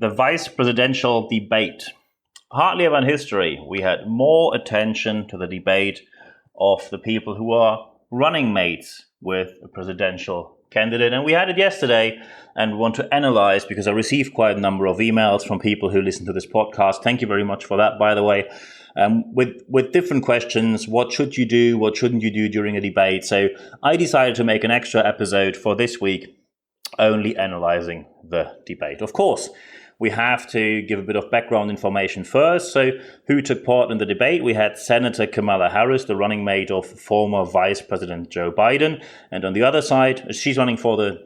the vice presidential debate. Hardly ever in history, we had more attention to the debate of the people who are running mates with a presidential candidate. And we had it yesterday, and we want to analyze, because I received quite a number of emails from people who listen to this podcast. Thank you very much for that, by the way. With different questions, what should you do, what shouldn't you do during a debate? So I decided to make an extra episode for this week, only analyzing the debate. Of course, we have to give a bit of background information first. So who took part in the debate? We had Senator Kamala Harris, the running mate of former Vice President Joe Biden. And on the other side, she's running for the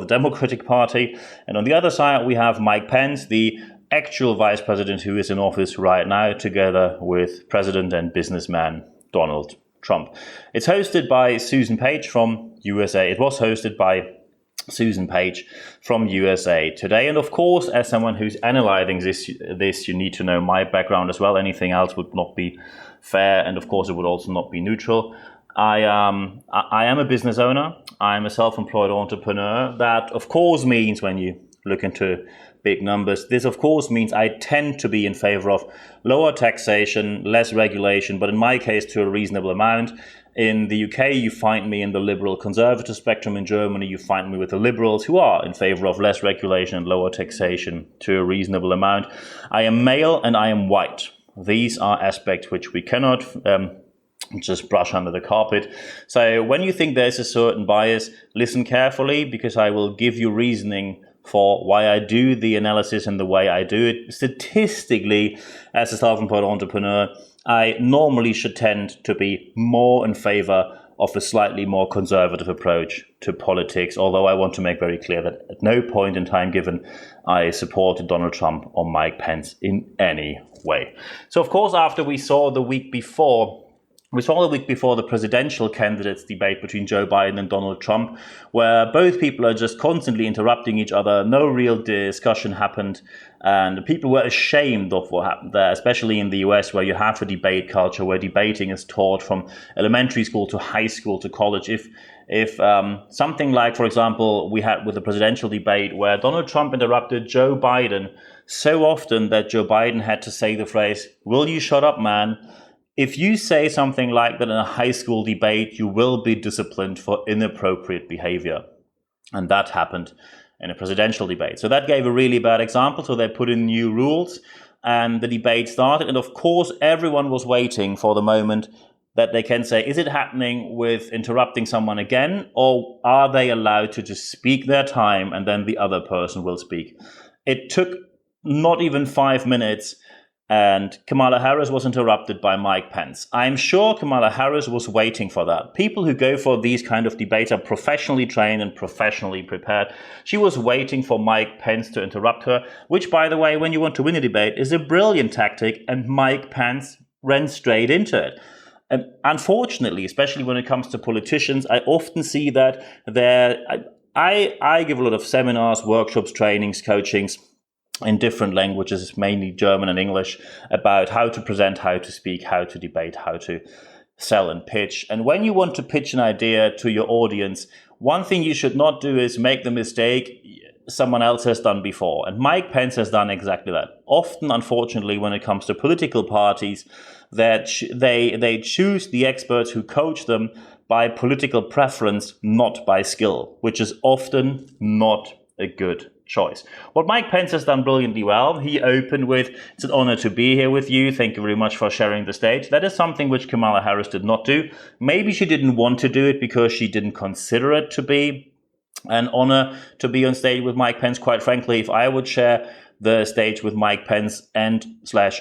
Democratic Party. And on the other side, we have Mike Pence, the actual vice president who is in office right now, together with President and businessman Donald Trump. It's hosted by Susan Page from USA. It was hosted by Susan Page from USA Today. And of course, as someone who's analyzing this, you need to know my background as well. Anything else would not be fair. And of course, it would also not be neutral. I am a business owner. I'm a self-employed entrepreneur. That, of course, means when you look into big numbers, this, of course, means I tend to be in favor of lower taxation, less regulation, but in my case, to a reasonable amount. In the UK, you find me in the liberal conservative spectrum. In Germany, you find me with the liberals who are in favor of less regulation and lower taxation to a reasonable amount. I am male and I am white. These are aspects which we cannot just brush under the carpet. So when you think there's a certain bias, listen carefully, because I will give you reasoning for why I do the analysis and the way I do it. Statistically, as a self-employed entrepreneur, I normally should tend to be more in favor of a slightly more conservative approach to politics, although I want to make very clear that at no point in time given I supported Donald Trump or Mike Pence in any way. So, of course, after we saw the week before the presidential candidates debate between Joe Biden and Donald Trump, where both people are just constantly interrupting each other. No real discussion happened. And people were ashamed of what happened there, especially in the US, where you have a debate culture where debating is taught from elementary school to high school to college. If something like, for example, we had with the presidential debate where Donald Trump interrupted Joe Biden so often that Joe Biden had to say the phrase, "Will you shut up, man?" If you say something like that in a high school debate, you will be disciplined for inappropriate behavior. And that happened in a presidential debate. So that gave a really bad example. So they put in new rules and the debate started. And of course, everyone was waiting for the moment that they can say, is it happening with interrupting someone again? Or are they allowed to just speak their time and then the other person will speak? It took not even 5 minutes. And Kamala Harris was interrupted by Mike Pence. I'm sure Kamala Harris was waiting for that. People who go for these kind of debates are professionally trained and professionally prepared. She was waiting for Mike Pence to interrupt her, which, by the way, when you want to win a debate, is a brilliant tactic, and Mike Pence ran straight into it. And unfortunately, especially when it comes to politicians, I often see that I give a lot of seminars, workshops, trainings, coachings, in different languages, mainly German and English, about how to present, how to speak, how to debate, how to sell and pitch. And when you want to pitch an idea to your audience, one thing you should not do is make the mistake someone else has done before. And Mike Pence has done exactly that. Often, unfortunately, when it comes to political parties, that they choose the experts who coach them by political preference, not by skill, which is often not a good choice. What Mike Pence has done brilliantly well, he opened with, "It's an honor to be here with you. Thank you very much for sharing the stage." That is something which Kamala Harris did not do. Maybe she didn't want to do it because she didn't consider it to be an honor to be on stage with Mike Pence. Quite frankly, if I would share the stage with Mike Pence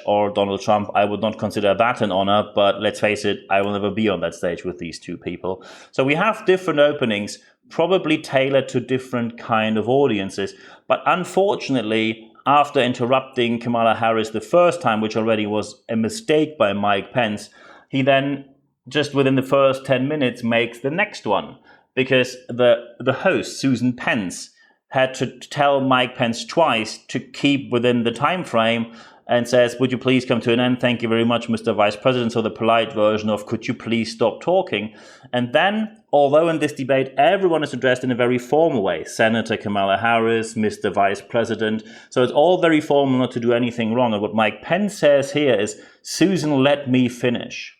or Donald Trump, I would not consider that an honor. But let's face it, I will never be on that stage with these two people. So we have different openings, probably tailored to different kind of audiences. But unfortunately, after interrupting Kamala Harris the first time, which already was a mistake by Mike Pence, he then, just within the first 10 minutes, makes the next one. Because the host, Susan Pence, had to tell Mike Pence twice to keep within the time frame and says, would you please come to an end? Thank you very much, Mr. Vice President. So the polite version of, could you please stop talking? And then, although in this debate, everyone is addressed in a very formal way, Senator Kamala Harris, Mr. Vice President. So it's all very formal, not to do anything wrong. And what Mike Pence says here is, Susan, let me finish.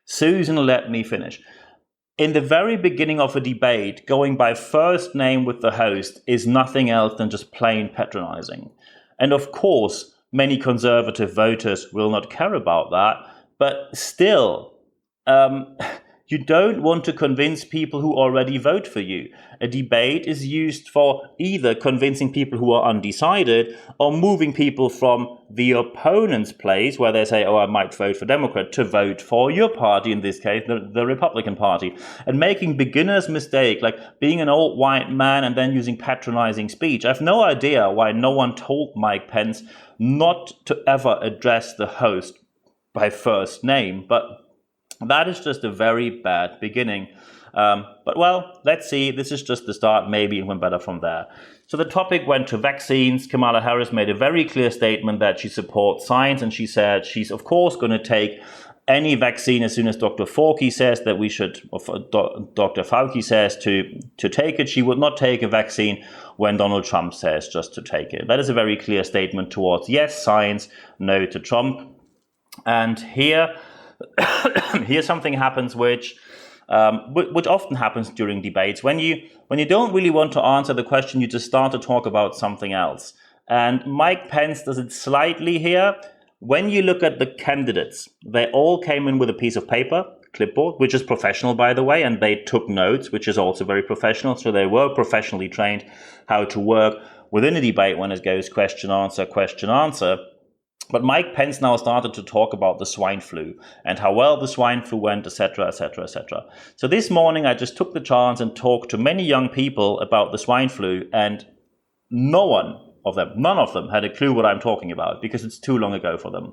Susan, let me finish. In the very beginning of a debate, going by first name with the host is nothing else than just plain patronizing. And of course, many conservative voters will not care about that, but still, you don't want to convince people who already vote for you. A debate is used for either convincing people who are undecided or moving people from the opponent's place, where they say, oh, I might vote for Democrat, to vote for your party, in this case, the Republican Party. And making beginner's mistake, like being an old white man and then using patronizing speech. I have no idea why no one told Mike Pence not to ever address the host by first name, but that is just a very bad beginning. But well, let's see. This is just the start. Maybe it went better from there. So the topic went to vaccines. Kamala Harris made a very clear statement that she supports science, and she said she's, of course, going to take any vaccine as soon as Dr. Fauci says that we should, or Dr. Fauci says to take it. She would not take a vaccine when Donald Trump says just to take it. That is a very clear statement towards yes, science, no to Trump. And here something happens which often happens during debates. When you don't really want to answer the question, you just start to talk about something else. And Mike Pence does it slightly here. When you look at the candidates, they all came in with a piece of paper, clipboard, which is professional, by the way, and they took notes, which is also very professional. So they were professionally trained how to work within a debate when it goes question, answer, question, answer. But Mike Pence now started to talk about the swine flu and how well the swine flu went, etc., etc., etc. So this morning, I just took the chance and talked to many young people about the swine flu, and none of them had a clue what I'm talking about because it's too long ago for them.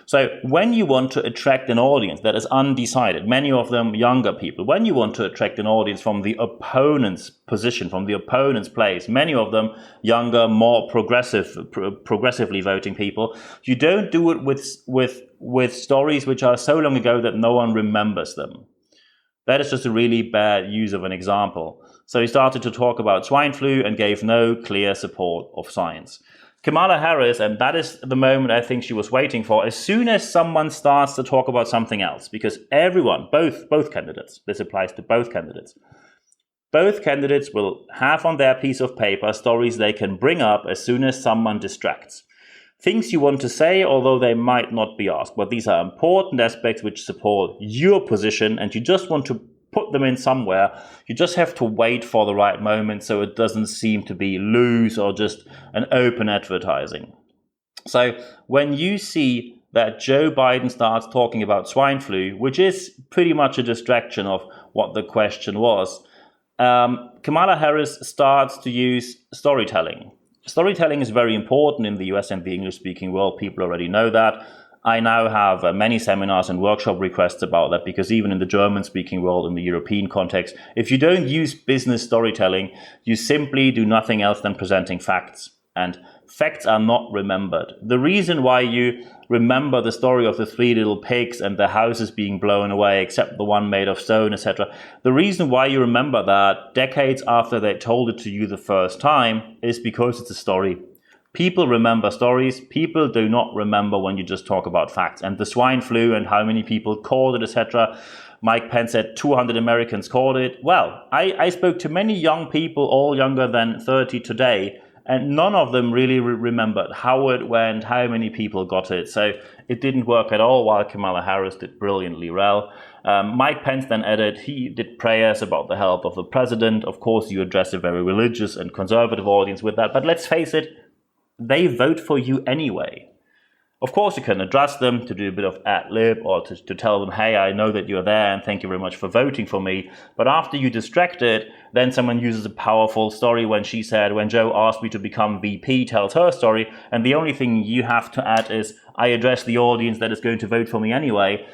So when you want to attract an audience that is undecided, many of them younger people, when you want to attract an audience from the opponent's position, from the opponent's place, many of them younger, more progressively voting people, you don't do it with stories which are so long ago that no one remembers them. That is just a really bad use of an example. So he started to talk about swine flu and gave no clear support of science. Kamala Harris, and that is the moment I think she was waiting for, as soon as someone starts to talk about something else, because everyone, both candidates, this applies to both candidates will have on their piece of paper stories they can bring up as soon as someone distracts. Things you want to say, although they might not be asked, but these are important aspects which support your position, and you just want to put them in somewhere. You just have to wait for the right moment so it doesn't seem to be loose or just an open advertising. So when you see that Joe Biden starts talking about swine flu, which is pretty much a distraction of what the question was, Kamala Harris starts to use storytelling. Storytelling is very important in the US and the English-speaking world. People already know that. I now have many seminars and workshop requests about that, because even in the German-speaking world, in the European context, if you don't use business storytelling, you simply do nothing else than presenting facts. And facts are not remembered. The reason why you remember the story of the 3 little pigs and the houses being blown away, except the one made of stone, etc., the reason why you remember that decades after they told it to you the first time is because it's a story. People remember stories. People do not remember when you just talk about facts. And the swine flu and how many people caught it, etc. Mike Pence said 200 Americans caught it. Well, I spoke to many young people, all younger than 30 today, and none of them really remembered how it went, how many people got it. So it didn't work at all, while Kamala Harris did brilliantly well. Mike Pence then added he did prayers about the health of the president. Of course, you address a very religious and conservative audience with that. But let's face it, they vote for you anyway. Of course, you can address them to do a bit of ad-lib or to tell them, hey, I know that you're there and thank you very much for voting for me. But after you distract it, then someone uses a powerful story when she said, when Joe asked me to become VP, tells her story. And the only thing you have to add is, I address the audience that is going to vote for me anyway.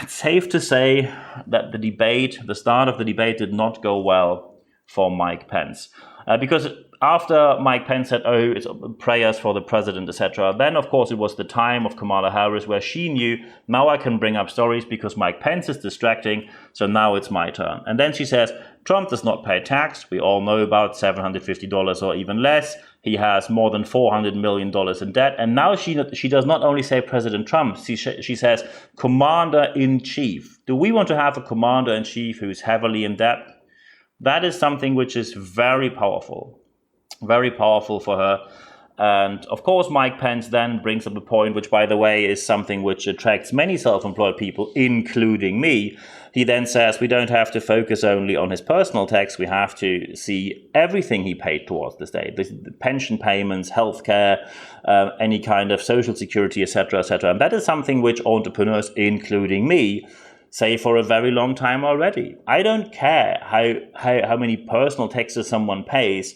It's safe to say that the start of the debate did not go well for Mike Pence. Because after Mike Pence said, oh, it's prayers for the president, etc., then, of course, it was the time of Kamala Harris where she knew, now I can bring up stories because Mike Pence is distracting, so now it's my turn. And then she says, Trump does not pay tax. We all know about $750 or even less. He has more than $400 million in debt. And now she does not only say President Trump, she says Commander-in-Chief. Do we want to have a Commander-in-Chief who's heavily in debt? That is something which is very powerful for her. And of course, Mike Pence then brings up a point, which, by the way, is something which attracts many self-employed people, including me. He then says we don't have to focus only on his personal tax. We have to see everything he paid towards the state, the pension payments, healthcare, any kind of social security, etc., etc. And that is something which entrepreneurs, including me, say for a very long time already. I don't care how many personal taxes someone pays.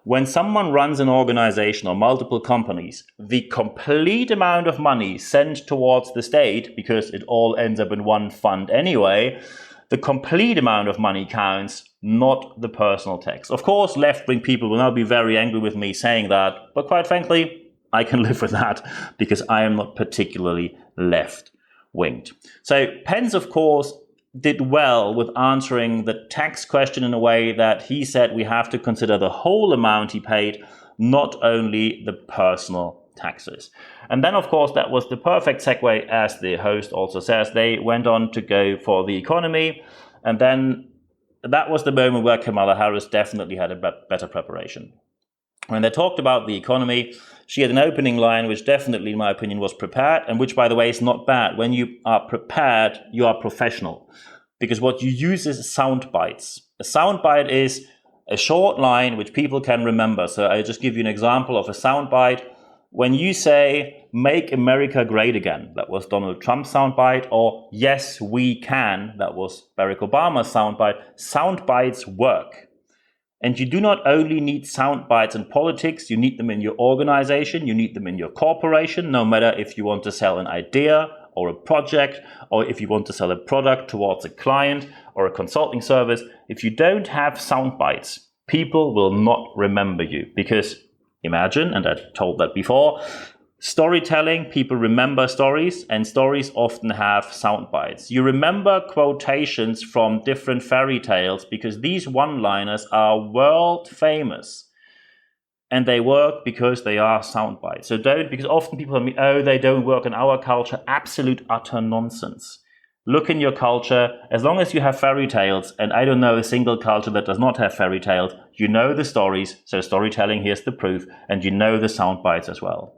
When someone runs an organization or multiple companies, the complete amount of money sent towards the state, because it all ends up in one fund anyway, the complete amount of money counts, not the personal tax. Of course, left-wing people will now be very angry with me saying that, but quite frankly, I can live with that because I am not particularly left-winged. So Pence, of course, did well with answering the tax question in a way that he said we have to consider the whole amount he paid, not only the personal taxes. And then, of course, that was the perfect segue, as the host also says. They went on to go for the economy, and then that was the moment where Kamala Harris definitely had a better preparation. When they talked about the economy, she had an opening line which definitely, in my opinion, was prepared, and which, by the way, is not bad. When you are prepared, you are professional, because what you use is sound bites. A sound bite is a short line which people can remember. So I'll just give you an example of a sound bite. When you say, "Make America Great Again," that was Donald Trump's sound bite, or "Yes, we can," that was Barack Obama's sound bite. Sound bites work. And you do not only need sound bites in politics, you need them in your organization, you need them in your corporation, no matter if you want to sell an idea or a project, or if you want to sell a product towards a client or a consulting service. If you don't have sound bites, people will not remember you. Because imagine, and I told that before, storytelling, people remember stories, and stories often have sound bites. You remember quotations from different fairy tales because these one-liners are world famous. And they work because they are sound bites. So don't, because often people tell me, oh, they don't work in our culture. Absolute utter nonsense. Look in your culture, as long as you have fairy tales, and I don't know a single culture that does not have fairy tales, you know the stories, so storytelling, here's the proof, and you know the sound bites as well.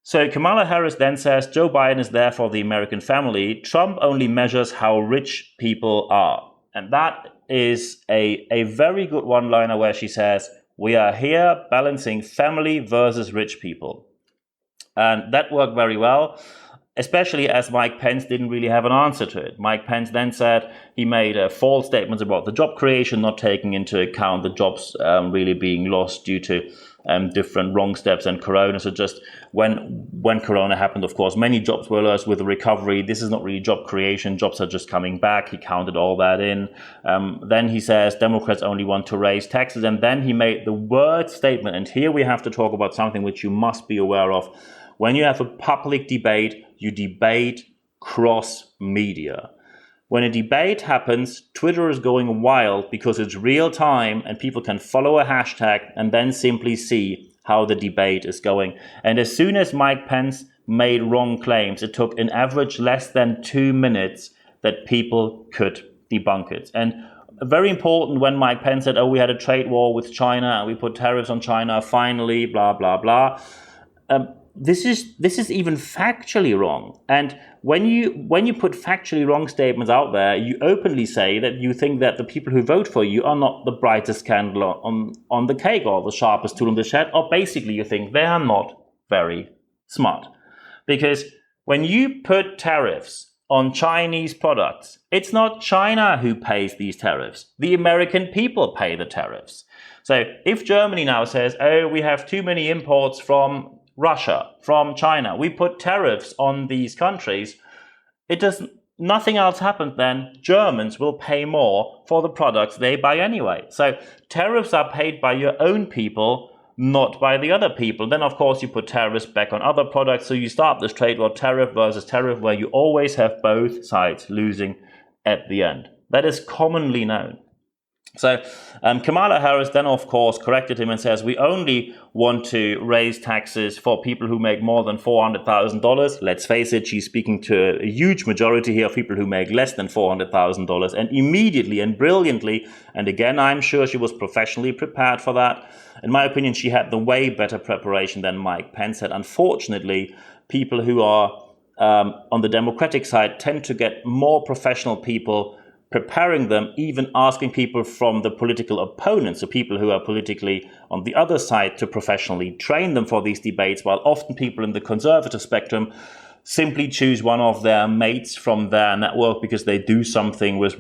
So Kamala Harris then says Joe Biden is there for the American family. Trump only measures how rich people are. And that is a very good one-liner where she says, we are here balancing family versus rich people. And that worked very well, especially as Mike Pence didn't really have an answer to it. Mike Pence then said he made false statements about the job creation, not taking into account the jobs really being lost due to different wrong steps and Corona. So just when Corona happened, of course, many jobs were lost with the recovery. This is not really job creation. Jobs are just coming back. He counted all that in. Then he says Democrats only want to raise taxes. And then he made the word statement. And here we have to talk about something which you must be aware of. When you have a public debate, you debate cross media. When a debate happens, Twitter is going wild because it's real time and people can follow a hashtag and then simply see how the debate is going. And as soon as Mike Pence made wrong claims, it took an average less than 2 minutes that people could debunk it. And very important when Mike Pence said, oh, we had a trade war with China and we put tariffs on China, finally, blah, blah, blah. This is even factually wrong. And when you put factually wrong statements out there, you openly say that you think that the people who vote for you are not the brightest candle on the cake or the sharpest tool in the shed, or basically you think they are not very smart. Because when you put tariffs on Chinese products, it's not China who pays these tariffs. The American people pay the tariffs. So if Germany now says, oh, we have too many imports from Russia, from China, we put tariffs on these countries, it does nothing else happened, then Germans will pay more for the products they buy anyway. So tariffs are paid by your own people, not by the other people. Then, of course, you put tariffs back on other products. So you start this trade war, tariff versus tariff, where you always have both sides losing at the end. That is commonly known. So Kamala Harris then, of course, corrected him and says, we only want to raise taxes for people who make more than $400,000. Let's face it, she's speaking to a huge majority here of people who make less than $400,000. And immediately and brilliantly, and again, I'm sure she was professionally prepared for that. In my opinion, she had the way better preparation than Mike Pence had. Unfortunately, people who are on the Democratic side tend to get more professional people preparing them, even asking people from the political opponents, so people who are politically on the other side, to professionally train them for these debates, while often people in the conservative spectrum simply choose one of their mates from their network because they do something with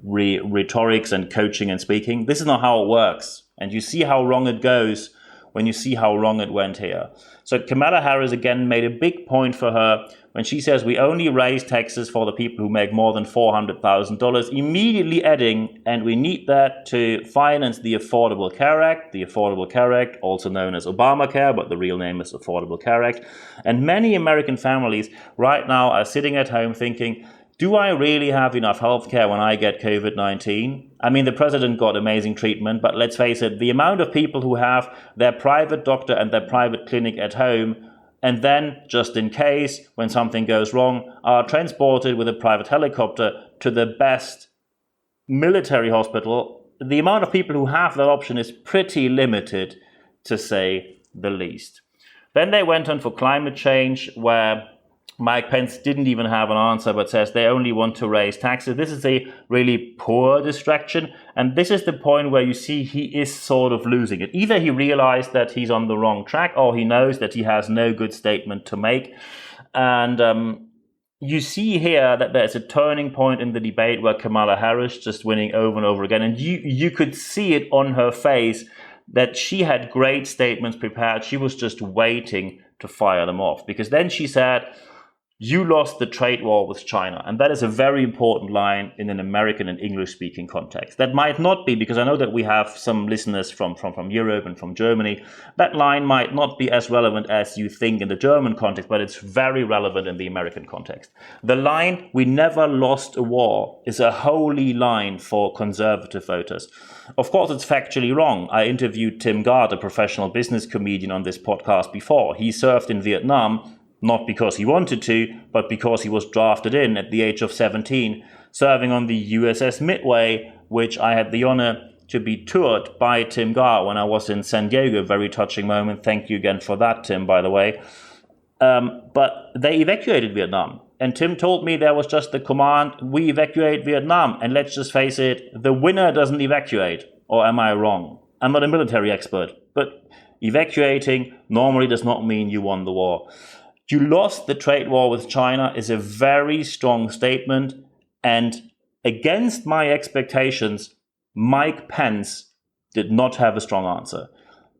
rhetorics and coaching and speaking. This is not how it works. And you see how wrong it goes when you see how wrong it went here. So Kamala Harris again made a big point for her when she says we only raise taxes for the people who make more than $400,000, immediately adding, and we need that to finance the Affordable Care Act, also known as Obamacare, but the real name is Affordable Care Act. And many American families right now are sitting at home thinking, do I really have enough healthcare when I get COVID-19? I mean, the president got amazing treatment, but let's face it, the amount of people who have their private doctor and their private clinic at home, and then, just in case, when something goes wrong, are transported with a private helicopter to the best military hospital, the amount of people who have that option is pretty limited, to say the least. Then they went on for climate change, where Mike Pence didn't even have an answer, but says they only want to raise taxes. This is a really poor distraction. And this is the point where you see he is sort of losing it. Either he realized that he's on the wrong track, or he knows that he has no good statement to make. And you see here that there's a turning point in the debate where Kamala Harris just winning over and over again. And you could see it on her face that she had great statements prepared. She was just waiting to fire them off. Because then she said, you lost the trade war with China. And that is a very important line in an American and English-speaking context. That might not be, because I know that we have some listeners from Europe and from Germany. That line might not be as relevant as you think in the German context, but it's very relevant in the American context. The line, we never lost a war, is a holy line for conservative voters. Of course, it's factually wrong. I interviewed Tim Gard, a professional business comedian, on this podcast before. He served in Vietnam, not because he wanted to, but because he was drafted in at the age of 17, serving on the USS Midway, which I had the honor to be toured by Tim Gard when I was in San Diego. Very touching moment. Thank you again for that, Tim, by the way. But they evacuated Vietnam. And Tim told me there was just the command, we evacuate Vietnam. And let's just face it, the winner doesn't evacuate. Or am I wrong? I'm not a military expert, but evacuating normally does not mean you won the war. You lost the trade war with China is a very strong statement, and against my expectations, Mike Pence did not have a strong answer.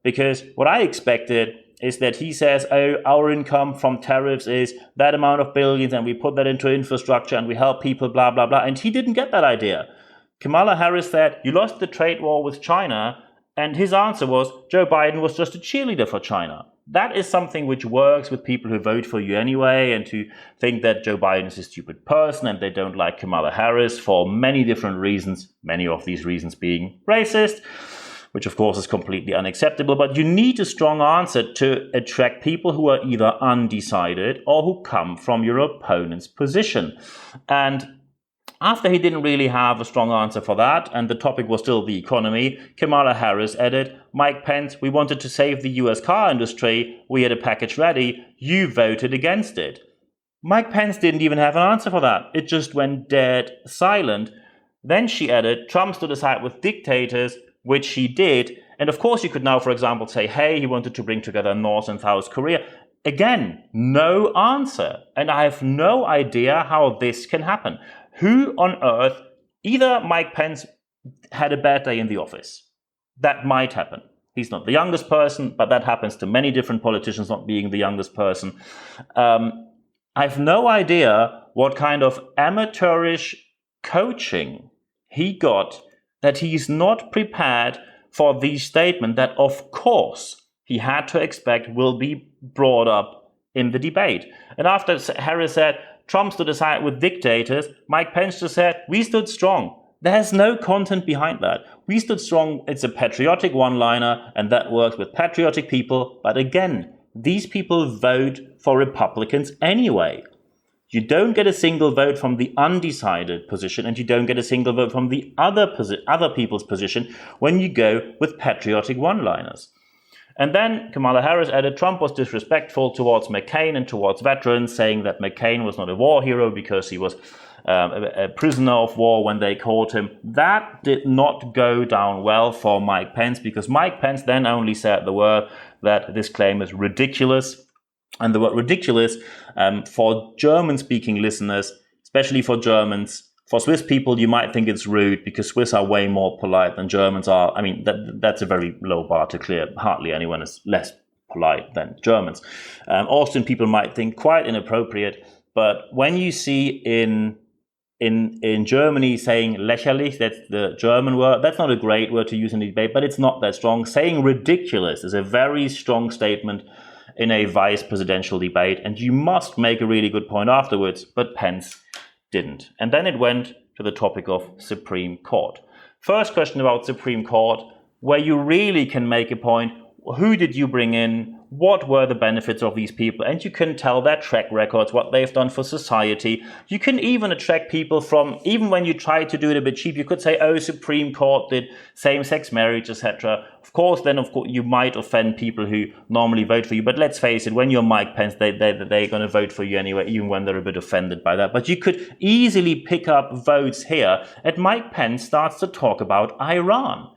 Because what I expected is that he says, oh, our income from tariffs is that amount of billions, and we put that into infrastructure and we help people, blah, blah, blah. And he didn't get that idea. Kamala Harris said, you lost the trade war with China, and his answer was, Joe Biden was just a cheerleader for China. That is something which works with people who vote for you anyway, and who think that Joe Biden is a stupid person and they don't like Kamala Harris for many different reasons, many of these reasons being racist, which of course is completely unacceptable. But you need a strong answer to attract people who are either undecided or who come from your opponent's position. And after he didn't really have a strong answer for that, and the topic was still the economy, Kamala Harris added, Mike Pence, we wanted to save the US car industry. We had a package ready. You voted against it. Mike Pence didn't even have an answer for that. It just went dead silent. Then she added, Trump stood aside with dictators, which he did. And of course, you could now, for example, say, hey, he wanted to bring together North and South Korea. Again, no answer. And I have no idea how this can happen. Who on earth, either Mike Pence had a bad day in the office. That might happen. He's not the youngest person, but that happens to many different politicians not being the youngest person. I've no idea what kind of amateurish coaching he got that he's not prepared for the statement that, of course, he had to expect will be brought up in the debate. And after Harris said, Trump stood aside with dictators, Mike Pence just said, we stood strong. There's no content behind that. We stood strong. It's a patriotic one-liner, and that works with patriotic people. But again, these people vote for Republicans anyway. You don't get a single vote from the undecided position, and you don't get a single vote from the other people's position when you go with patriotic one-liners. And then Kamala Harris added Trump was disrespectful towards McCain and towards veterans, saying that McCain was not a war hero because he was a prisoner of war when they caught him. That did not go down well for Mike Pence, because Mike Pence then only said the word that this claim is ridiculous. And the word ridiculous for German-speaking listeners, especially for Germans, for Swiss people, you might think it's rude because Swiss are way more polite than Germans are. I mean, that's a very low bar to clear. Hardly anyone is less polite than Germans. Austrian people might think quite inappropriate, but when you see in Germany saying lächerlich, that's the German word, that's not a great word to use in a debate, but it's not that strong. Saying ridiculous is a very strong statement in a vice presidential debate, and you must make a really good point afterwards, but Pence didn't. And then it went to the topic of Supreme Court. First question about Supreme Court, where you really can make a point. Who did you bring in? What were the benefits of these people? And you can tell their track records, what they've done for society. You can even attract people from, even when you try to do it a bit cheap, you could say, oh, Supreme Court did same-sex marriage, etc. Of course, you might offend people who normally vote for you. But let's face it, when you're Mike Pence, they're going to vote for you anyway, even when they're a bit offended by that. But you could easily pick up votes here. And Mike Pence starts to talk about Iran.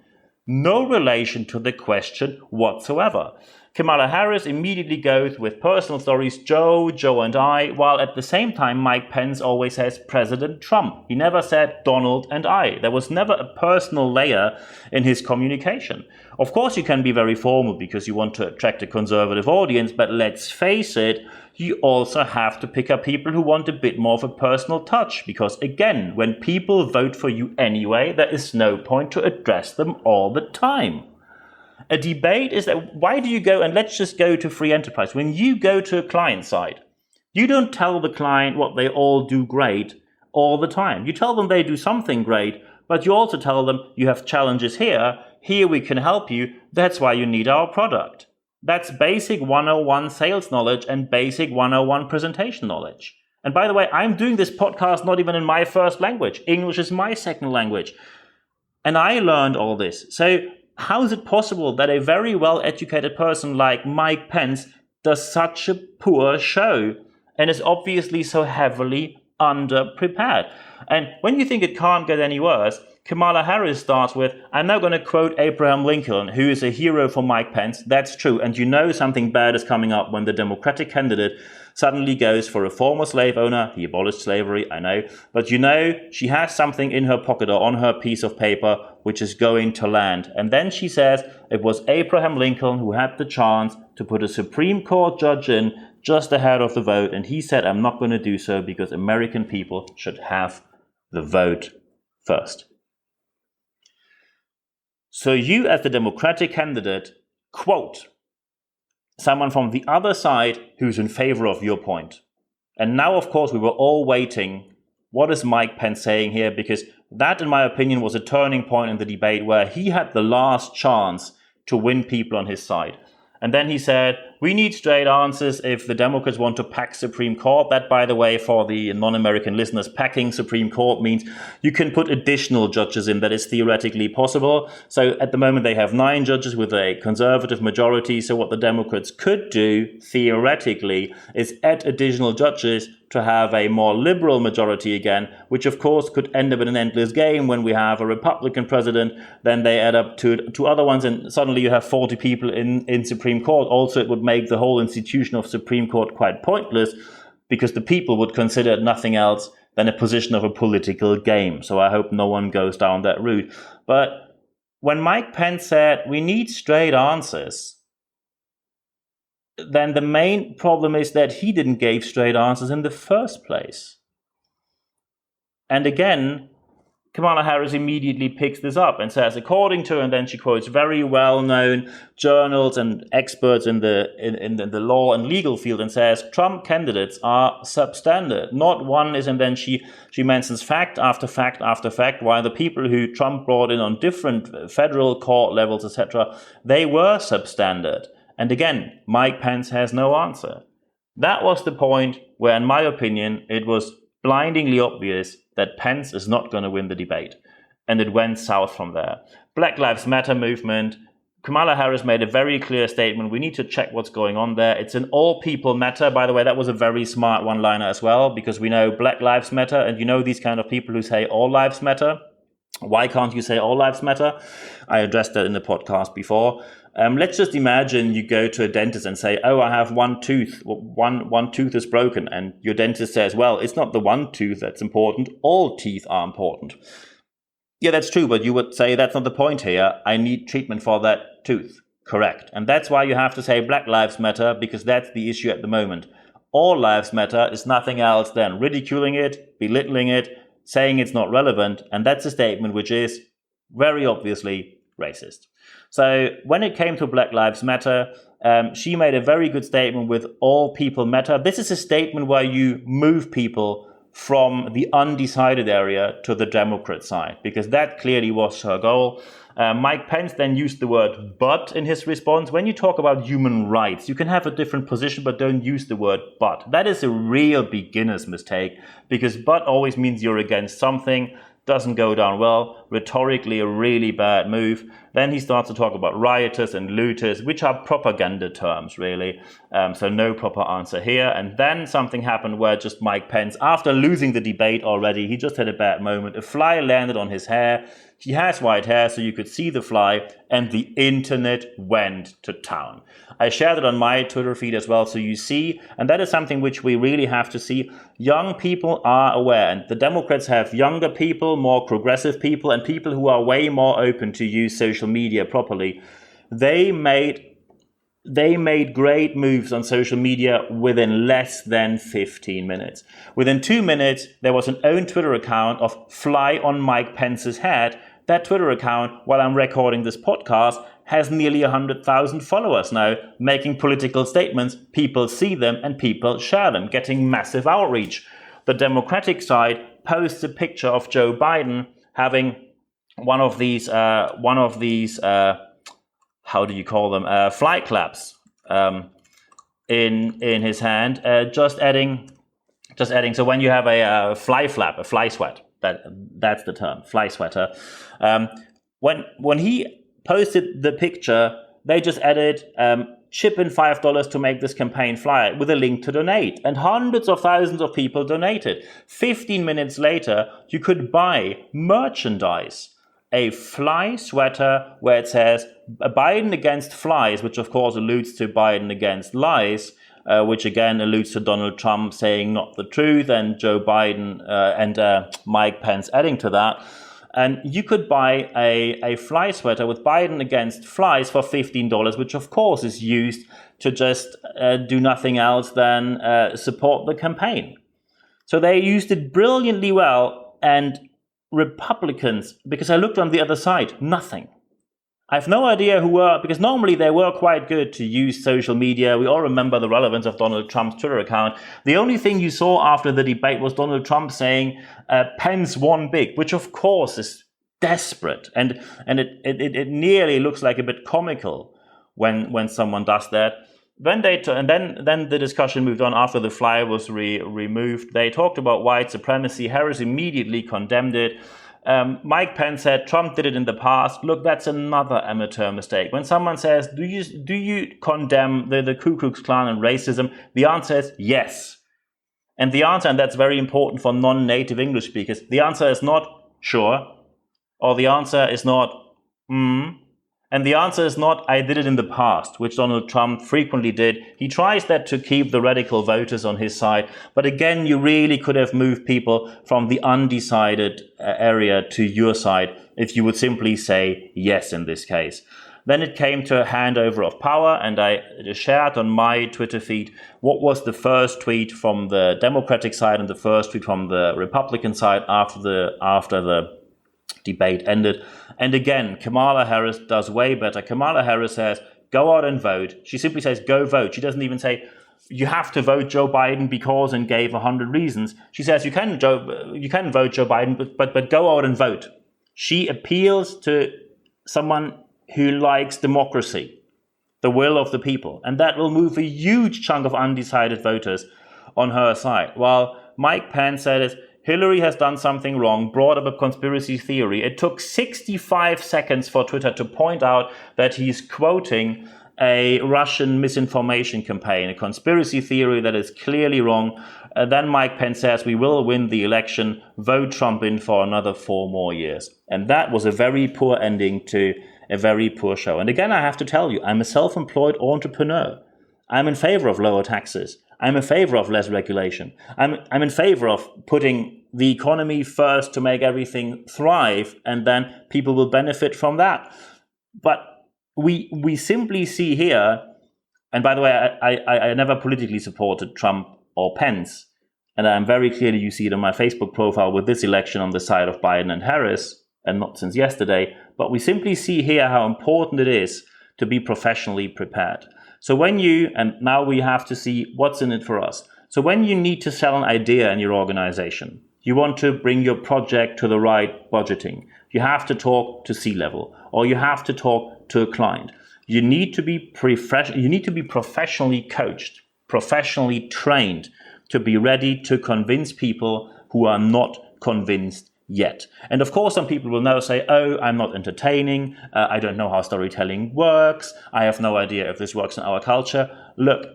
No relation to the question whatsoever. Kamala Harris immediately goes with personal stories, Joe and I, while at the same time Mike Pence always says President Trump. He never said Donald and I. There was never a personal layer in his communication. Of course, you can be very formal because you want to attract a conservative audience, but let's face it, you also have to pick up people who want a bit more of a personal touch, because again, when people vote for you anyway, there is no point to address them all the time. A debate is that, why do you go, and let's just go to free enterprise. When you go to a client side, you don't tell the client what they all do great all the time. You tell them they do something great, but you also tell them you have challenges here. Here we can help you. That's why you need our product. That's basic 101 sales knowledge and basic 101 presentation knowledge. And by the way, I'm doing this podcast not even in my first language. English is my second language. And I learned all this. So how is it possible that a very well-educated person like Mike Pence does such a poor show and is obviously so heavily underprepared? And when you think it can't get any worse, Kamala Harris starts with, I'm now going to quote Abraham Lincoln, who is a hero for Mike Pence. That's true. And you know something bad is coming up when the Democratic candidate suddenly goes for a former slave owner. He abolished slavery, I know. But you know, she has something in her pocket or on her piece of paper which is going to land. And then she says it was Abraham Lincoln who had the chance to put a Supreme Court judge in just ahead of the vote. And he said, I'm not going to do so because American people should have the vote first. So you, as the Democratic candidate, quote someone from the other side who's in favor of your point. And now, of course, we were all waiting. What is Mike Pence saying here? Because that, in my opinion, was a turning point in the debate where he had the last chance to win people on his side. And then he said, we need straight answers if the Democrats want to pack Supreme Court. That, by the way, for the non-American listeners, packing Supreme Court means you can put additional judges in. That is theoretically possible. So at the moment, they have 9 judges with a conservative majority. So what the Democrats could do, theoretically, is add additional judges to have a more liberal majority again, which of course could end up in an endless game. When we have a Republican president, then they add up to 2 other ones, and suddenly you have 40 people in Supreme Court. Also, it would make the whole institution of Supreme Court quite pointless, because the people would consider it nothing else than a position of a political game. So I hope no one goes down that route. But when Mike Pence said, we need straight answers, then the main problem is that he didn't give straight answers in the first place. And again, Kamala Harris immediately picks this up and says, according to, and then she quotes very well-known journals and experts in the law and legal field and says, Trump candidates are substandard. Not one is, and then she mentions fact after fact after fact, while the people who Trump brought in on different federal court levels, etc., they were substandard. And again, Mike Pence has no answer. That was the point where, in my opinion, it was blindingly obvious that Pence is not going to win the debate. And it went south from there. Black Lives Matter movement. Kamala Harris made a very clear statement. We need to check what's going on there. It's an all people matter. By the way, that was a very smart one-liner as well, because we know Black Lives Matter, and you know these kind of people who say all lives matter. Why can't you say all lives matter? I addressed that in the podcast before. Let's just imagine you go to a dentist and say, oh, I have one tooth. One tooth is broken. And your dentist says, well, it's not the one tooth that's important. All teeth are important. Yeah, that's true. But you would say that's not the point here. I need treatment for that tooth. Correct. And that's why you have to say Black Lives Matter, because that's the issue at the moment. All lives matter is nothing else than ridiculing it, belittling it, saying it's not relevant. And that's a statement which is very obviously racist. So when it came to Black Lives Matter, she made a very good statement with all people matter. This is a statement where you move people from the undecided area to the Democrat side, because that clearly was her goal. Mike Pence then used the word but in his response. When you talk about human rights, you can have a different position, but don't use the word but. That is a real beginner's mistake, because but always means you're against something. Doesn't go down well, rhetorically a really bad move. Then he starts to talk about rioters and looters, which are propaganda terms, really. So no proper answer here. And then something happened where just Mike Pence, after losing the debate already, he just had a bad moment. A fly landed on his hair. He has white hair, so you could see the fly, and the internet went to town. I shared it on my Twitter feed as well, so you see, and that is something which we really have to see. Young people are aware, and the Democrats have younger people, more progressive people, and people who are way more open to use social media properly. They made great moves on social media within less than 15 minutes. Within 2 minutes, there was an own Twitter account of Fly on Mike Pence's Head. That Twitter account, while I'm recording this podcast, has nearly 100,000 followers now, making political statements. People see them and people share them, getting massive outreach. The Democratic side posts a picture of Joe Biden having one of these how do you call them, fly claps in his hand, just adding. So when you have a fly flap, a fly sweat, that's the term, fly sweater. When he posted the picture, they just added chip in $5 to make this campaign fly with a link to donate. And hundreds of thousands of people donated. 15 minutes later, you could buy merchandise. A fly sweater where it says Biden against flies, which of course alludes to Biden against lies, which again alludes to Donald Trump saying not the truth, and Joe Biden and Mike Pence adding to that. And you could buy a fly sweater with Biden against flies for $15, which of course is used to just do nothing else than support the campaign. So they used it brilliantly well, and Republicans, because I looked on the other side, nothing. I have no idea who were, because normally they were quite good to use social media. We all remember the relevance of Donald Trump's Twitter account. The only thing you saw after the debate was Donald Trump saying Pence won big, which of course is desperate. And it nearly looks like a bit comical when someone does that. Then then the discussion moved on after the fly was removed. They talked about white supremacy. Harris immediately condemned it. Mike Pence said Trump did it in the past. Look, that's another amateur mistake. When someone says, do you condemn the Ku Klux Klan and racism? The answer is yes. And the answer, and that's very important for non-native English speakers, the answer is not sure, or the answer is not and the answer is not I did it in the past, which Donald Trump frequently did. He tries that to keep the radical voters on his side. But again, you really could have moved people from the undecided area to your side if you would simply say yes in this case. Then it came to a handover of power, and I shared on my Twitter feed what was the first tweet from the Democratic side and the first tweet from the Republican side after the debate ended. And again, Kamala Harris does way better. Kamala Harris says, go out and vote. She simply says, go vote. She doesn't even say, you have to vote Joe Biden because, and gave 100 reasons. She says, you can vote Joe Biden, but go out and vote. She appeals to someone who likes democracy, the will of the people. And that will move a huge chunk of undecided voters on her side. While Mike Pence said Hillary has done something wrong, brought up a conspiracy theory. It took 65 seconds for Twitter to point out that he's quoting a Russian misinformation campaign, a conspiracy theory that is clearly wrong. Then Mike Pence says, we will win the election, vote Trump in for another 4 more years. And that was a very poor ending to a very poor show. And again, I have to tell you, I'm a self-employed entrepreneur. I'm in favor of lower taxes. I'm in favor of less regulation. I'm in favor of putting the economy first to make everything thrive, and then people will benefit from that. But we simply see here, and by the way, I never politically supported Trump or Pence, and I'm very clearly, you see it on my Facebook profile with this election on the side of Biden and Harris, and not since yesterday, but we simply see here how important it is to be professionally prepared. So when and now we have to see what's in it for us. So when you need to sell an idea in your organization, you want to bring your project to the right budgeting, you have to talk to C-level, or you have to talk to a client. You need to be professionally coached, professionally trained to be ready to convince people who are not convinced yet. And of course, some people will now say, oh, I'm not entertaining. I don't know how storytelling works. I have no idea if this works in our culture. Look,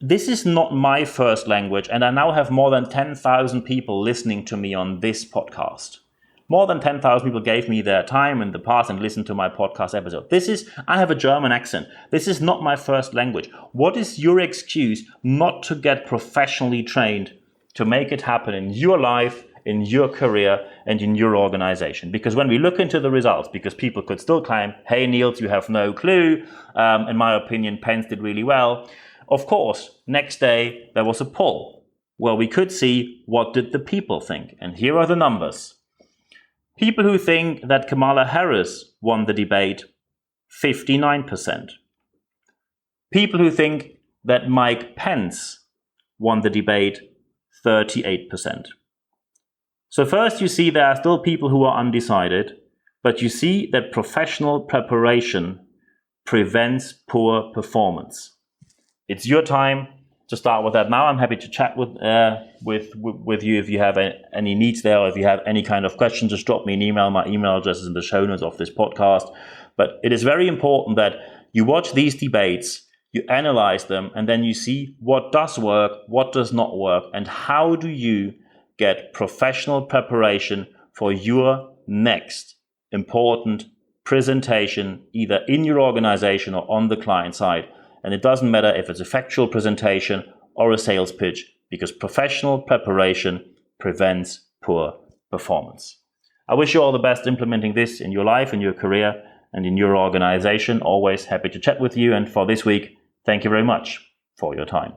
this is not my first language, and I now have more than 10,000 people listening to me on this podcast. More than 10,000 people gave me their time in the past and listened to my podcast episode. I have a German accent. This is not my first language. What is your excuse not to get professionally trained to make it happen in your life, in your career, and in your organization? Because when we look into the results, because people could still claim, hey, Niels, you have no clue. In my opinion, Pence did really well. Of course, next day, there was a poll where we could see what did the people think. And here are the numbers. People who think that Kamala Harris won the debate, 59%. People who think that Mike Pence won the debate, 38%. So first you see there are still people who are undecided, but you see that professional preparation prevents poor performance. It's your time to start with that now. I'm happy to chat with you if you have any needs there, or if you have any kind of questions, just drop me an email. My email address is in the show notes of this podcast. But it is very important that you watch these debates, you analyze them, and then you see what does work, what does not work, and how do you get professional preparation for your next important presentation, either in your organization or on the client side. And it doesn't matter if it's a factual presentation or a sales pitch, because professional preparation prevents poor performance. I wish you all the best implementing this in your life, in your career, and in your organization. Always happy to chat with you. And for this week, thank you very much for your time.